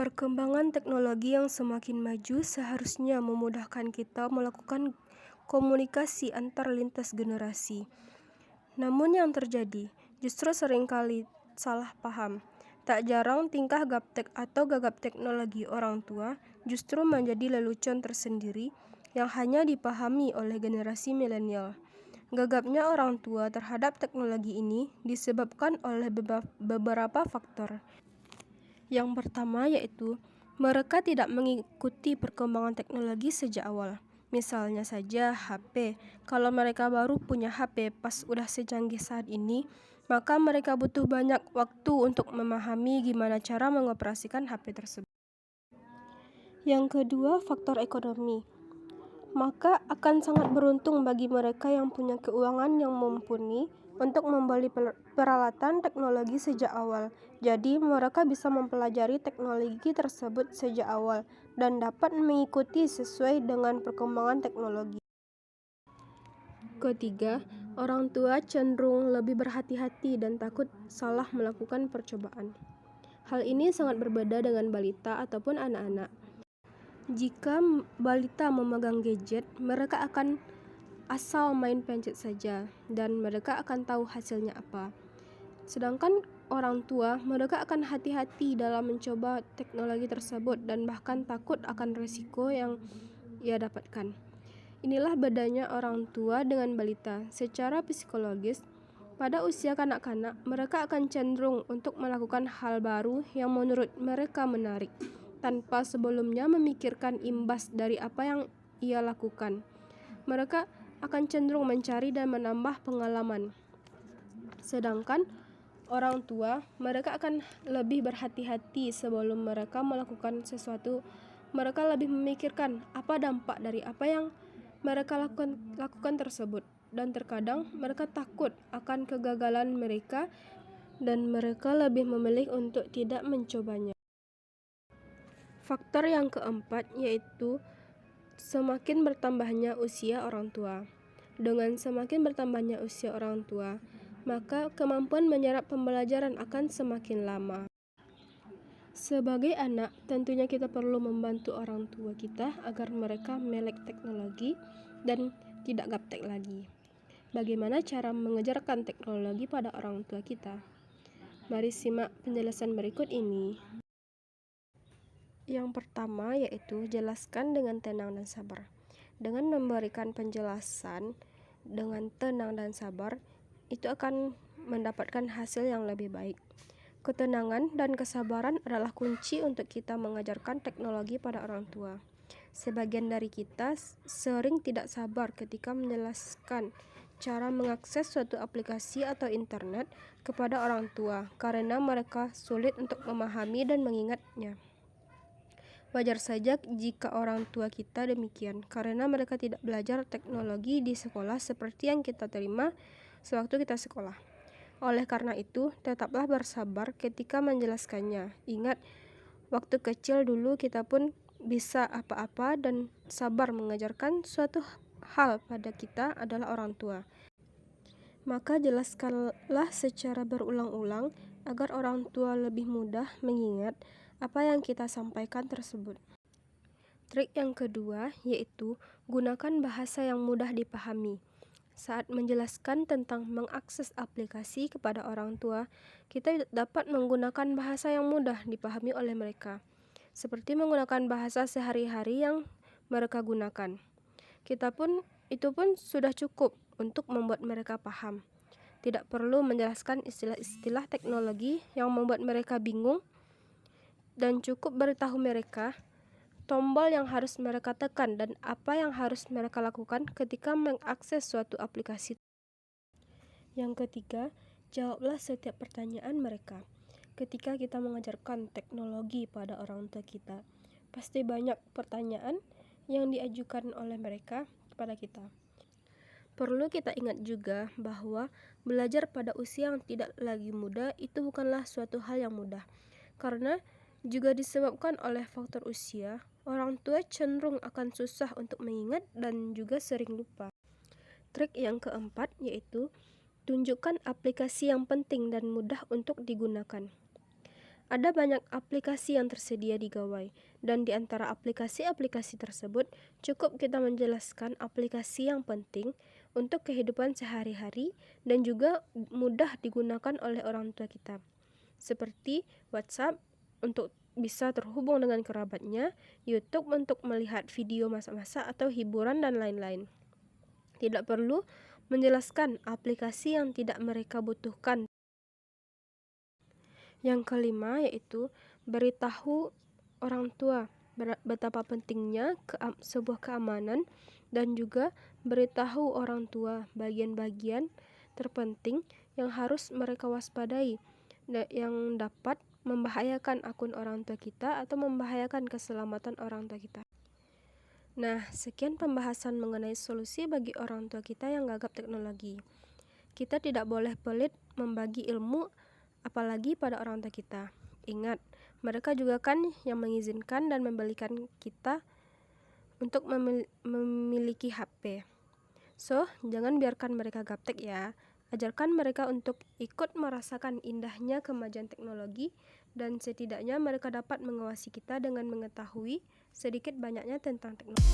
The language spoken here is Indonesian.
Perkembangan teknologi yang semakin maju seharusnya memudahkan kita melakukan komunikasi antar lintas generasi. Namun yang terjadi justru seringkali salah paham. Tak jarang tingkah gaptek atau gagap teknologi orang tua justru menjadi lelucon tersendiri yang hanya dipahami oleh generasi milenial. Gagapnya orang tua terhadap teknologi ini disebabkan oleh beberapa faktor. Yang pertama yaitu mereka tidak mengikuti perkembangan teknologi sejak awal. Misalnya saja HP. Kalau mereka baru punya HP pas udah secanggih saat ini, maka mereka butuh banyak waktu untuk memahami gimana cara mengoperasikan HP tersebut. Yang kedua, faktor ekonomi. Maka akan sangat beruntung bagi mereka yang punya keuangan yang mumpuni untuk membeli peralatan teknologi sejak awal. Jadi mereka bisa mempelajari teknologi tersebut sejak awal dan dapat mengikuti sesuai dengan perkembangan teknologi. Ketiga, orang tua cenderung lebih berhati-hati dan takut salah melakukan percobaan. Hal ini sangat berbeda dengan balita ataupun anak-anak. Jika balita memegang gadget, mereka akan asal main pencet saja dan mereka akan tahu hasilnya apa. Sedangkan orang tua, mereka akan hati-hati dalam mencoba teknologi tersebut dan bahkan takut akan risiko yang ia dapatkan. Inilah bedanya orang tua dengan balita. Secara psikologis, pada usia kanak-kanak, mereka akan cenderung untuk melakukan hal baru yang menurut mereka menarik, tanpa sebelumnya memikirkan imbas dari apa yang ia lakukan. Mereka akan cenderung mencari dan menambah pengalaman. Sedangkan orang tua, mereka akan lebih berhati-hati sebelum mereka melakukan sesuatu. Mereka lebih memikirkan apa dampak dari apa yang mereka lakukan tersebut. Dan terkadang mereka takut akan kegagalan mereka dan mereka lebih memilih untuk tidak mencobanya. Faktor yang keempat yaitu semakin bertambahnya usia orang tua. Dengan semakin bertambahnya usia orang tua, maka kemampuan menyerap pembelajaran akan semakin lama. Sebagai anak, tentunya kita perlu membantu orang tua kita agar mereka melek teknologi dan tidak gaptek lagi. Bagaimana cara mengajarkan teknologi pada orang tua kita? Mari simak penjelasan berikut ini. Yang pertama yaitu jelaskan dengan tenang dan sabar. Dengan memberikan penjelasan dengan tenang dan sabar, itu akan mendapatkan hasil yang lebih baik. Ketenangan dan kesabaran adalah kunci untuk kita mengajarkan teknologi pada orang tua. Sebagian dari kita sering tidak sabar ketika menjelaskan cara mengakses suatu aplikasi atau internet kepada orang tua karena mereka sulit untuk memahami dan mengingatnya. Wajar saja jika orang tua kita demikian, karena mereka tidak belajar teknologi di sekolah seperti yang kita terima sewaktu kita sekolah. Oleh karena itu, tetaplah bersabar ketika menjelaskannya. Ingat, waktu kecil dulu kita pun bisa apa-apa dan sabar mengajarkan suatu hal pada kita adalah orang tua. Maka jelaskanlah secara berulang-ulang agar orang tua lebih mudah mengingat apa yang kita sampaikan tersebut. Trik yang kedua yaitu gunakan bahasa yang mudah dipahami. Saat menjelaskan tentang mengakses aplikasi kepada orang tua, kita dapat menggunakan bahasa yang mudah dipahami oleh mereka, seperti menggunakan bahasa sehari-hari yang mereka gunakan. Itu pun sudah cukup untuk membuat mereka paham. Tidak perlu menjelaskan istilah-istilah teknologi yang membuat mereka bingung, dan cukup beritahu mereka tombol yang harus mereka tekan dan apa yang harus mereka lakukan ketika mengakses suatu aplikasi. Yang ketiga, jawablah setiap pertanyaan mereka. Ketika kita mengajarkan teknologi pada orang tua kita, pasti banyak pertanyaan yang diajukan oleh mereka kepada kita. Perlu kita ingat juga bahwa belajar pada usia yang tidak lagi muda itu bukanlah suatu hal yang mudah, karena juga disebabkan oleh faktor usia, orang tua cenderung akan susah untuk mengingat dan juga sering lupa. Trik yang keempat yaitu tunjukkan aplikasi yang penting dan mudah untuk digunakan. Ada banyak aplikasi yang tersedia di Gawai, dan di antara aplikasi-aplikasi tersebut, cukup kita menjelaskan aplikasi yang penting untuk kehidupan sehari-hari dan juga mudah digunakan oleh orang tua kita. Seperti WhatsApp untuk bisa terhubung dengan kerabatnya, YouTube untuk melihat video masak-masak atau hiburan dan lain-lain. Tidak perlu menjelaskan aplikasi yang tidak mereka butuhkan. Yang kelima yaitu beritahu orang tua betapa pentingnya sebuah keamanan dan juga beritahu orang tua bagian-bagian terpenting yang harus mereka waspadai yang dapat membahayakan akun orang tua kita atau membahayakan keselamatan orang tua kita. Nah, sekian pembahasan mengenai solusi bagi orang tua kita yang gagap teknologi. Kita tidak boleh pelit membagi ilmu apalagi pada orang tua kita. Ingat, mereka juga kan yang mengizinkan dan membelikan kita untuk memiliki HP. So, jangan biarkan mereka gaptek ya. Ajarkan mereka untuk ikut merasakan indahnya kemajuan teknologi dan setidaknya mereka dapat mengawasi kita dengan mengetahui sedikit banyaknya tentang teknologi.